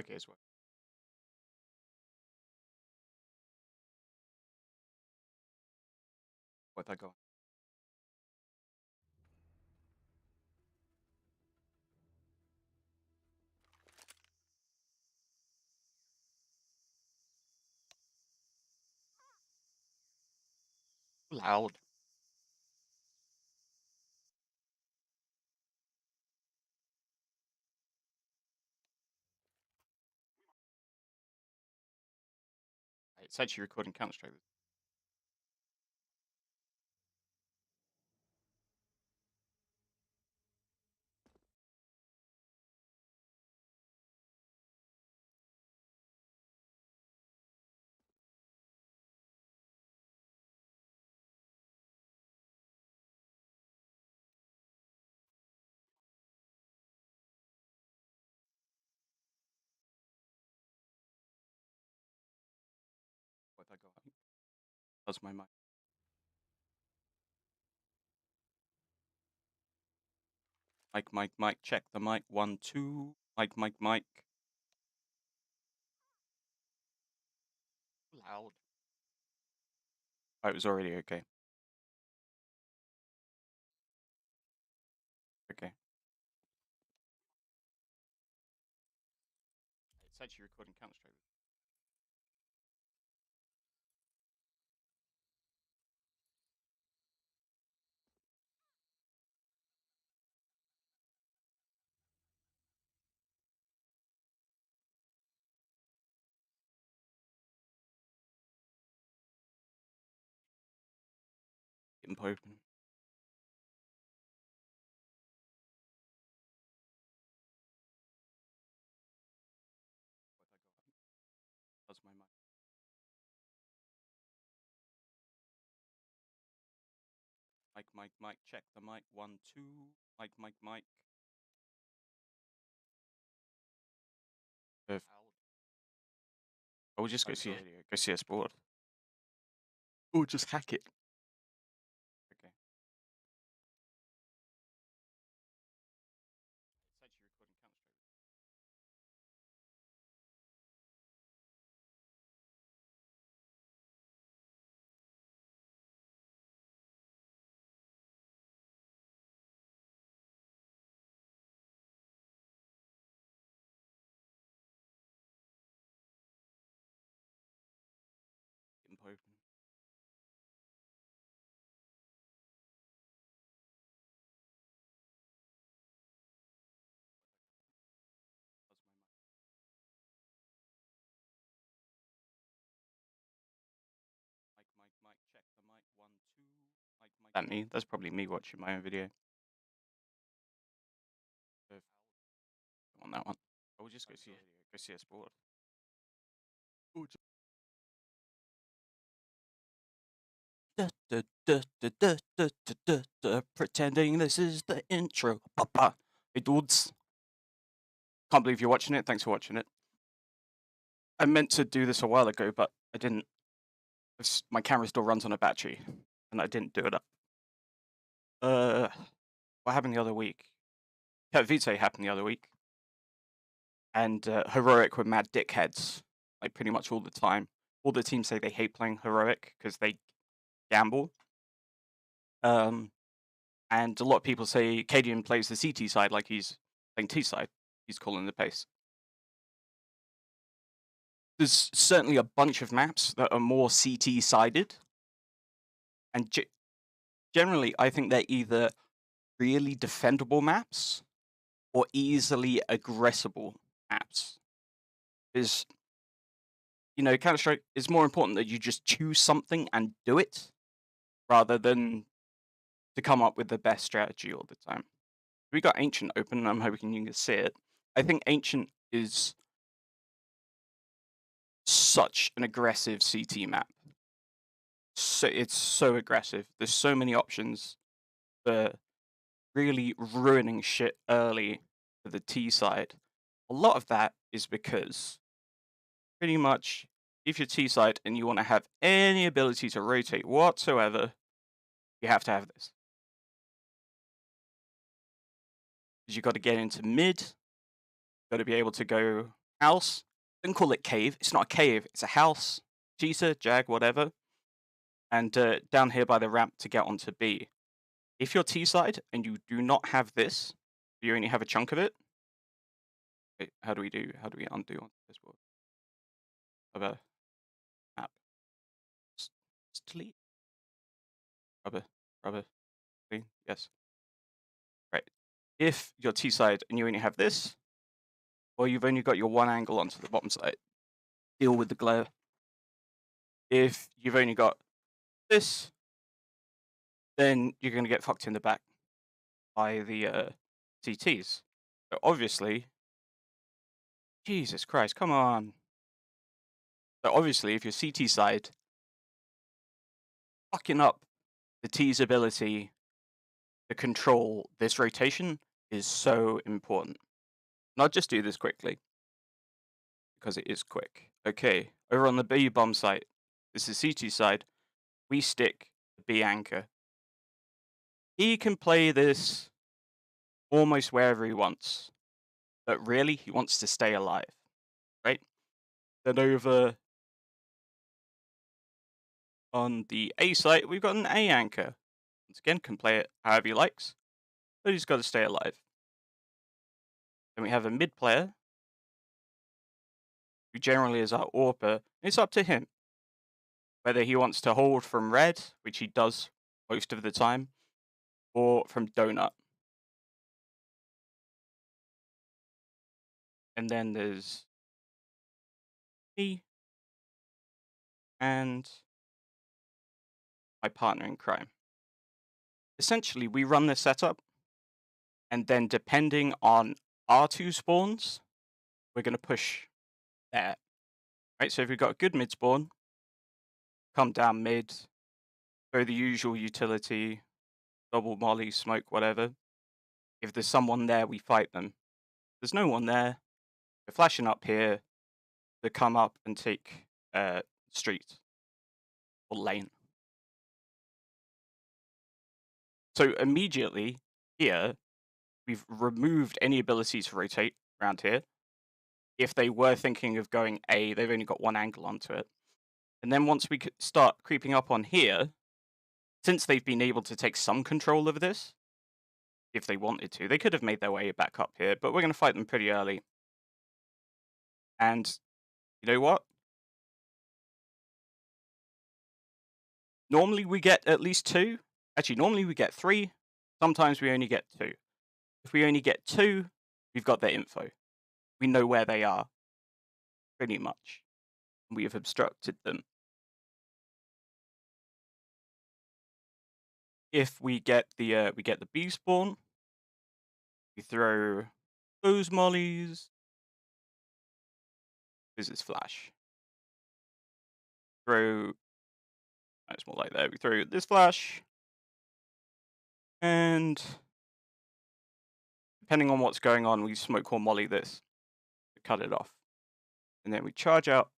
Okay, as well. What I got? Loud. It's actually recording Counter Strike. What I got? That's my mic. Mic. Check the mic. 1, 2. Mic. Loud. Oh, it was already okay. Okay. It's actually recording Counter Strike. Info open. What I got? That's my mic. Mic. Check the mic. 1, 2. Mic. Loud. I will just Oh, go it's see already go CS board. Or just hack it. Okay. It's actually recording Counter Strike. Info open. That's my mic. Mic. Check the mic. 1, 2. That me? That's probably me watching my own video. On that one. I will just go see CS board. Or just pretending this is the intro. Papa. Hey dudes. Can't believe you're watching it. Thanks for watching it. I meant to do this a while ago, but I didn't. My camera still runs on a battery, and I didn't do it up. What happened the other week? Vitae happened the other week, and Heroic were mad dickheads, like pretty much all the time. All the teams say they hate playing Heroic because they gamble. And a lot of people say Cadian plays the CT side like he's playing T side. He's calling the pace. There's certainly a bunch of maps that are more CT sided, and generally, I think they're either really defendable maps or easily aggressible maps. Is Counter Strike is more important that you just choose something and do it rather than to come up with the best strategy all the time. We got Ancient open, and I'm hoping you can see it. I think Ancient is such an aggressive CT map. So it's so aggressive. There's so many options for really ruining shit early for the T side. A lot of that is because pretty much if you're T side and you want to have any ability to rotate whatsoever, you have to have this. Because you've got to get into mid, got to be able to go House, don't call it cave. It's not a cave. It's a house. Cheetah, jag, whatever. And down here by the ramp to get onto B. If you're T side and you do not have this, you only have a chunk of it. Wait, how do we undo on this board? Of a map. Delete. Rubber. Clean. Yes. Right. If you're T side and you only have this, or you've only got your one angle onto the bottom side, deal with the glare. If you've only got this, then you're going to get fucked in the back by the CTs. So obviously, Jesus Christ, come on. So obviously, if you're CT side, fucking up the T's ability to control this rotation is so important. And I'll just do this quickly, because it is quick. Okay, over on the B bomb site, this is CT side, we stick the B anchor. He can play this almost wherever he wants, but really, he wants to stay alive, right? Then over on the A site, we've got an A anchor. Once again, can play it however he likes, but he's got to stay alive. Then we have a mid player, who generally is our AWPer, and it's up to him whether he wants to hold from red, which he does most of the time, or from donut. And then there's me and my partner in crime. Essentially, we run this setup, and then depending on our two spawns, we're going to push there. Right, so if we've got a good mid spawn, come down mid, throw the usual utility, double molly, smoke, whatever. If there's someone there, we fight them. There's no one there. We're flashing up here to come up and take street or lane. So immediately here, we've removed any ability to rotate around here. If they were thinking of going A, they've only got one angle onto it. And then once we start creeping up on here, since they've been able to take some control of this, if they wanted to, they could have made their way back up here, but we're going to fight them pretty early. And you know what? Normally we get at least two. Actually, normally we get three. Sometimes we only get two. If we only get two, we've got their info. We know where they are, pretty much. We have obstructed them. If we get the B spawn, we throw those mollies. This is flash. Throw. It's more like that. We throw this flash, and depending on what's going on, we smoke or molly this to cut it off, and then we charge out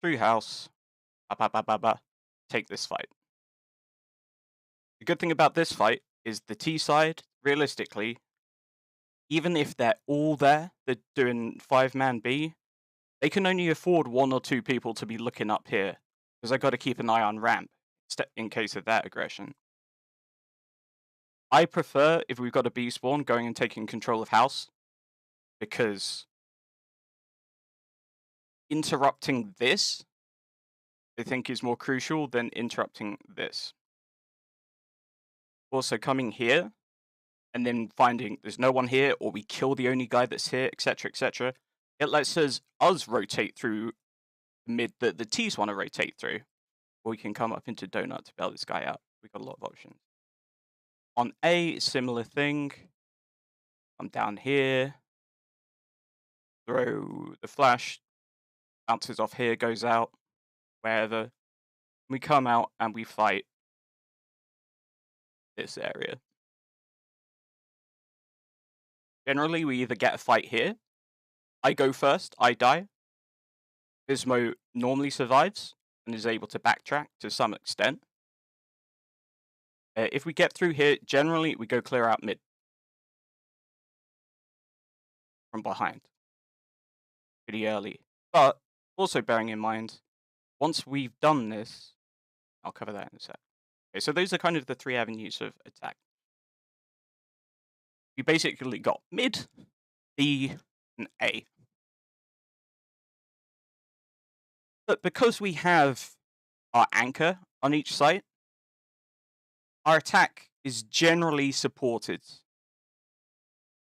through house. Take this fight. The good thing about this fight is the T side, realistically, even if they're all there, they're doing 5-man B, they can only afford one or two people to be looking up here, because I got to keep an eye on ramp in case of that aggression. I prefer, if we've got a B spawn, going and taking control of house, because interrupting this, I think, is more crucial than interrupting this. Also, coming here and then finding there's no one here, or we kill the only guy that's here, etc., etc. It lets us rotate through mid that the T's want to rotate through, or we can come up into donut to bail this guy out. We've got a lot of options. On A, similar thing. I'm down here, throw the flash, bounces off here, goes out, wherever. We come out and we fight this area. Generally, we either get a fight here, I go first, I die. Gizmo normally survives and is able to backtrack to some extent. If we get through here, generally we go clear out mid from behind. pretty early. But also bearing in mind, once we've done this, I'll cover that in a sec. Okay, so those are kind of the three avenues of attack. We basically got mid, B, and A. But because we have our anchor on each site, our attack is generally supported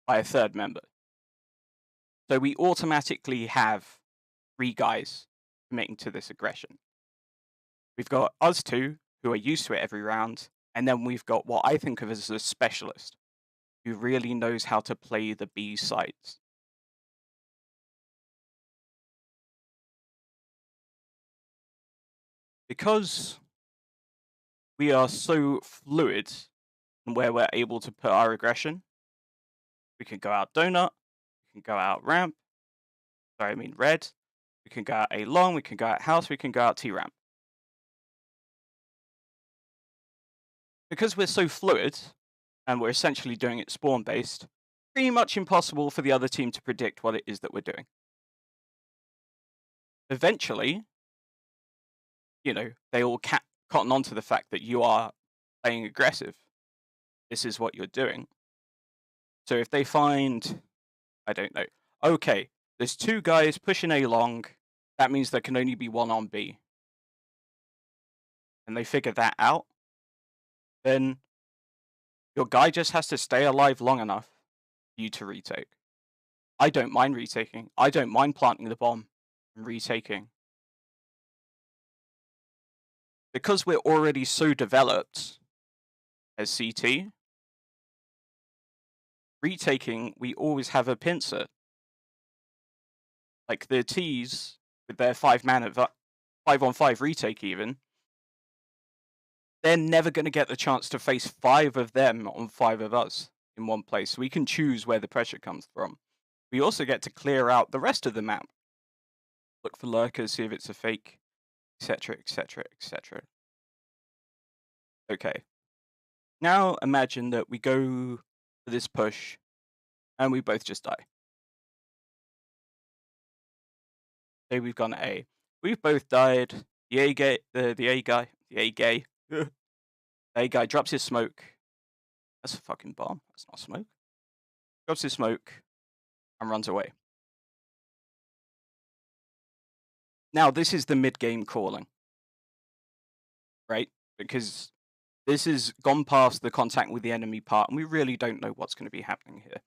by a third member. So we automatically have three guys committing to this aggression. We've got us two, who are used to it every round, and then we've got what I think of as a specialist, who really knows how to play the B sides. Because we are so fluid in where we're able to put our aggression, we can go out donut, we can go out ramp, sorry, I mean red, we can go out A long, we can go out house, we can go out T ramp. Because we're so fluid, and we're essentially doing it spawn based, pretty much impossible for the other team to predict what it is that we're doing. Eventually, they all cotton on to the fact that you are playing aggressive. This is what you're doing. So if they find, I don't know, okay, there's two guys pushing A long, that means there can only be one on B. And they figure that out, then your guy just has to stay alive long enough for you to retake. I don't mind retaking. I don't mind planting the bomb and retaking. Because we're already so developed as CT, retaking, we always have a pincer. Like the T's with their 5-on-5 retake even, they're never going to get the chance to face 5 of them on 5 of us in one place. So we can choose where the pressure comes from. We also get to clear out the rest of the map. Look for lurkers, see if it's a fake, etc, etc, etc. Okay. Now imagine that we go for this push and we both just die. Say we've gone A. We've both died. The A guy drops his smoke. That's a fucking bomb. That's not smoke. Drops his smoke and runs away. Now, this is the mid-game calling, right? Because this has gone past the contact with the enemy part, and we really don't know what's going to be happening here.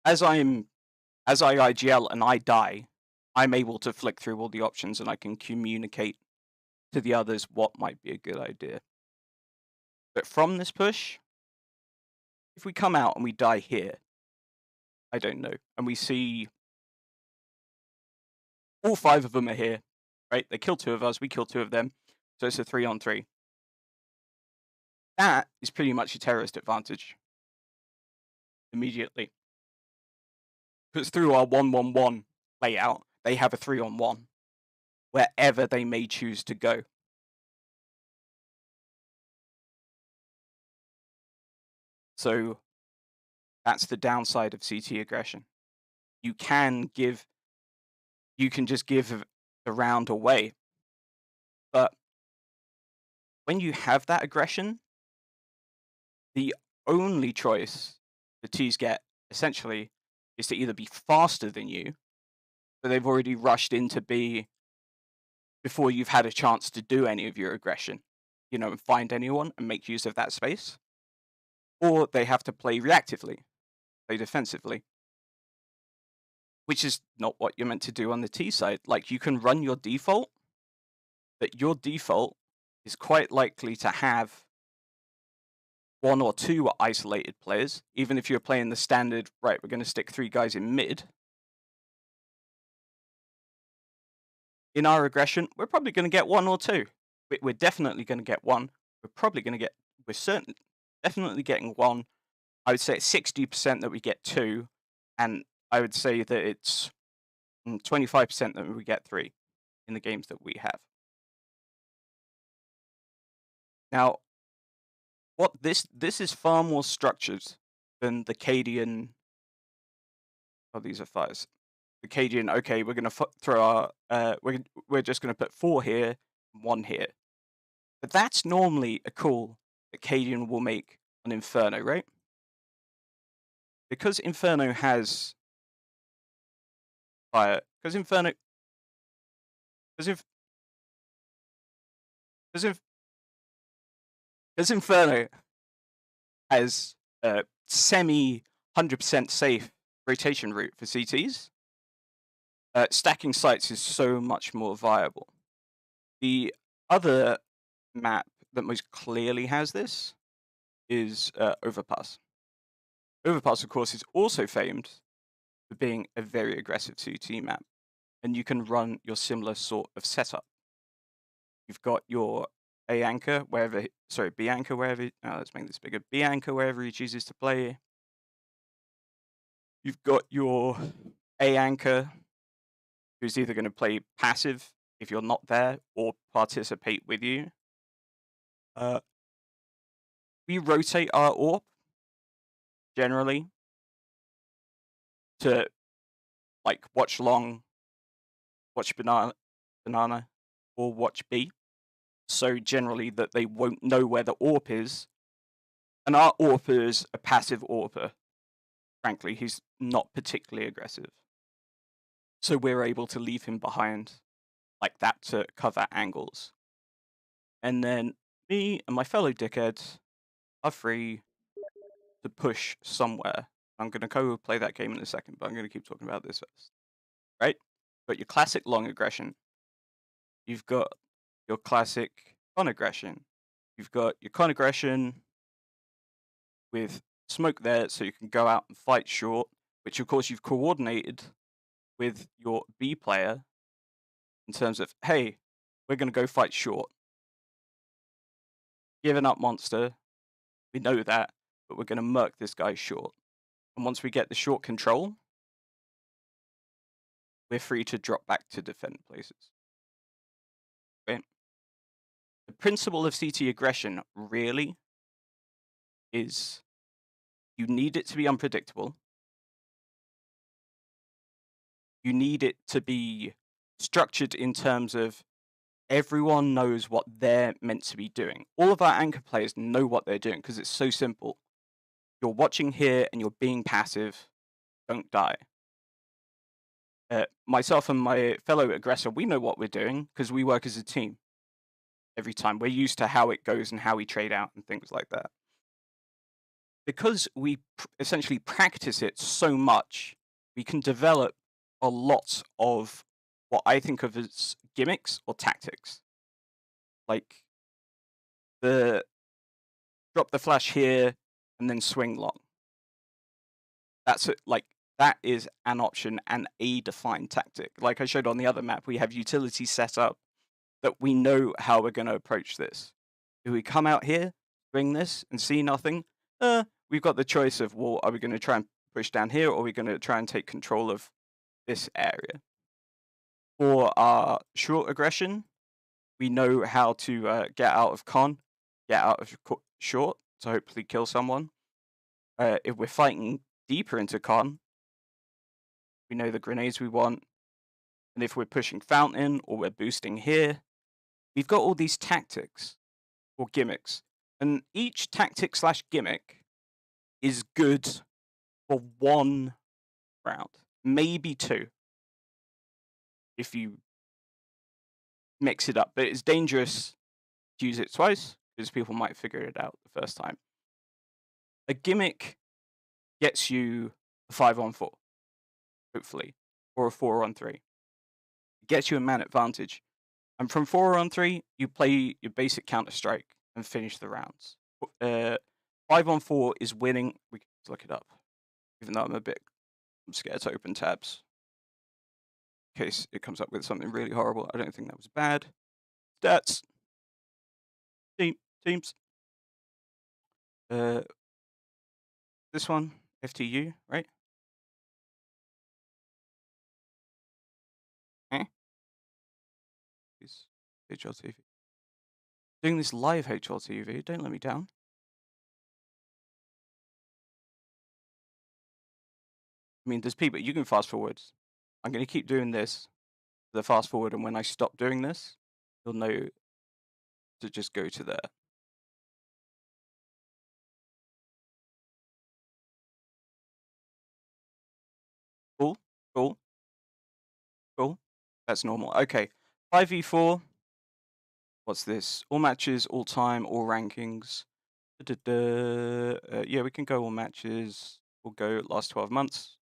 As I IGL and I die, I'm able to flick through all the options and I can communicate to the others what might be a good idea. But from this push, if we come out and we die here, I don't know, and we see all 5 of them are here, right? They kill 2 of us, we kill 2 of them, so it's a 3-on-3. That is pretty much a terrorist advantage. Immediately. Because through our 1-1-1 layout, they have a 3-on-1, wherever they may choose to go. So that's the downside of CT aggression. You can just give the round away. But when you have that aggression, the only choice the T's get, essentially, is to either be faster than you, so they've already rushed into B before you've had a chance to do any of your aggression, and find anyone and make use of that space, or they have to play reactively, play defensively, which is not what you're meant to do on the T side. Like, you can run your default, but your default is quite likely to have 1 or 2 isolated players, even if you're playing the standard, right, we're going to stick 3 guys in mid. In our aggression, we're probably going to get 1 or 2. We're definitely going to get 1. We're definitely getting 1. I would say it's 60% that we get 2, and I would say that it's 25% that we get 3 in the games that we have. Now, this is far more structured than the Cadian. Oh, these are fires. The Cajun, okay, we're gonna throw our we're just gonna put 4 here, 1 here. But that's normally a call that Cajun will make on Inferno, right? Because Inferno has fire, because Inferno, because if, because if, because Inferno has a semi 100% safe rotation route for CTs, stacking sites is so much more viable. The other map that most clearly has this is Overpass. Overpass, of course, is also famed for being a very aggressive 2T map, and you can run your similar sort of setup. You've got your A anchor wherever, sorry, B anchor wherever. Let's make this bigger. B anchor wherever he chooses to play. You've got your A anchor, who's either going to play passive if you're not there or participate with you. We rotate our AWP generally to like watch long, watch banana, or watch B. So generally that they won't know where the AWP is. And our AWPer is a passive AWPer. Frankly, he's not particularly aggressive. So we're able to leave him behind like that to cover angles. And then me and my fellow dickheads are free to push somewhere. I'm going to go play that game in a second, but I'm going to keep talking about this first. Right? But your classic long aggression. You've got your classic con aggression. You've got your con aggression with smoke there so you can go out and fight short, which of course you've coordinated with your B player in terms of, hey, we're going to go fight short. Giving up monster, we know that, but we're going to murk this guy short. And once we get the short control, we're free to drop back to defend places. Right? The principle of CT aggression really is you need it to be unpredictable. You need it to be structured in terms of everyone knows what they're meant to be doing. All of our anchor players know what they're doing because it's so simple. You're watching here and you're being passive. Don't die. Myself and my fellow aggressor, we know what we're doing because we work as a team every time. We're used to how it goes and how we trade out and things like that. Because we essentially practice it so much, we can develop a lot of what I think of as gimmicks or tactics. Like the drop the flash here and then swing long. That's it, like that is an option and a defined tactic. Like I showed on the other map, we have utilities set up that we know how we're going to approach this. If we come out here, swing this, and see nothing, we've got the choice of, well, are we going to try and push down here, or are we going to try and take control of this area? For our short aggression, we know how to get out of con, get out of short to hopefully kill someone. If we're fighting deeper into con, we know the grenades we want. And if we're pushing fountain or we're boosting here, we've got all these tactics or gimmicks. And each tactic / gimmick is good for 1 round, maybe 2, if you mix it up. But it's dangerous to use it twice because people might figure it out the first time. A gimmick gets you a 5-on-4, hopefully, or a 4-on-3. It gets you a man advantage. And from 4-on-3, you play your basic Counter-Strike and finish the rounds. 5-on-4 is winning. We can look it up, even though I'm scared to open tabs in case it comes up with something really horrible. I don't think that was bad. Stats. Teams. This one, FTU, right? Please, HLTV. Doing this live HLTV, don't let me down. I mean, there's people you can fast forward. I'm going to keep doing this, the fast forward, and when I stop doing this, you'll know to just go to there. Cool, cool, cool. That's normal. Okay, 5v4. What's this? All matches, all time, all rankings. Yeah, we can go all matches. We'll go last 12 months.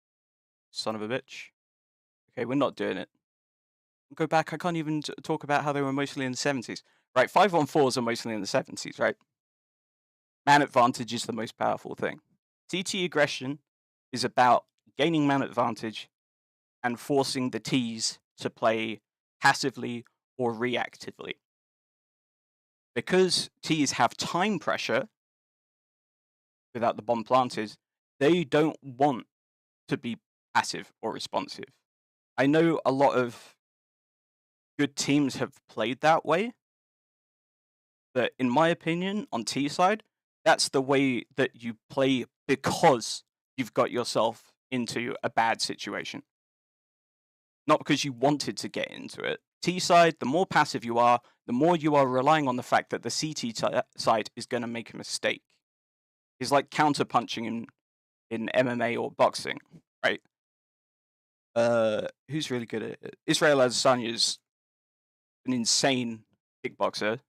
Son of a bitch. Okay, we're not doing it. Go back. I can't even talk about how they were mostly in the 70s. Right, 5-on-4s are mostly in the 70s, right? Man advantage is the most powerful thing. TT aggression is about gaining man advantage and forcing the Ts to play passively or reactively. Because Ts have time pressure without the bomb planted, they don't want to be passive or responsive. I know a lot of good teams have played that way, but in my opinion, on T side, that's the way that you play because you've got yourself into a bad situation. Not because you wanted to get into it. T side, the more passive you are, the more you are relying on the fact that the CT side is going to make a mistake. It's like counter punching in MMA or boxing, right? Who's really good at it? Israel Adesanya is an insane kickboxer.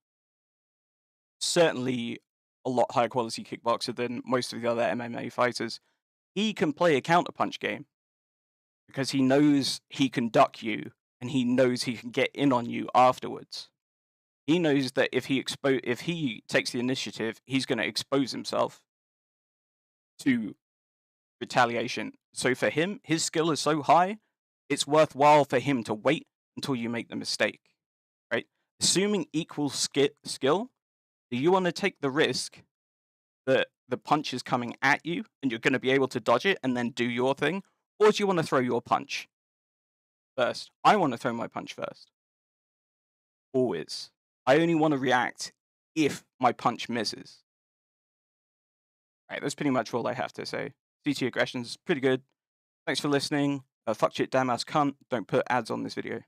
Certainly a lot higher quality kickboxer than most of the other MMA fighters. He can play a counterpunch game because he knows he can duck you and he knows he can get in on you afterwards. He knows that if he takes the initiative, he's going to expose himself to retaliation. So for him, his skill is so high, it's worthwhile for him to wait until you make the mistake, right? Assuming equal skill, do you want to take the risk that the punch is coming at you and you're going to be able to dodge it and then do your thing? Or do you want to throw your punch first? I want to throw my punch first. Always. I only want to react if my punch misses. Right, that's pretty much all I have to say. CT aggression's pretty good. Thanks for listening. Fuck shit, damn ass cunt. Don't put ads on this video.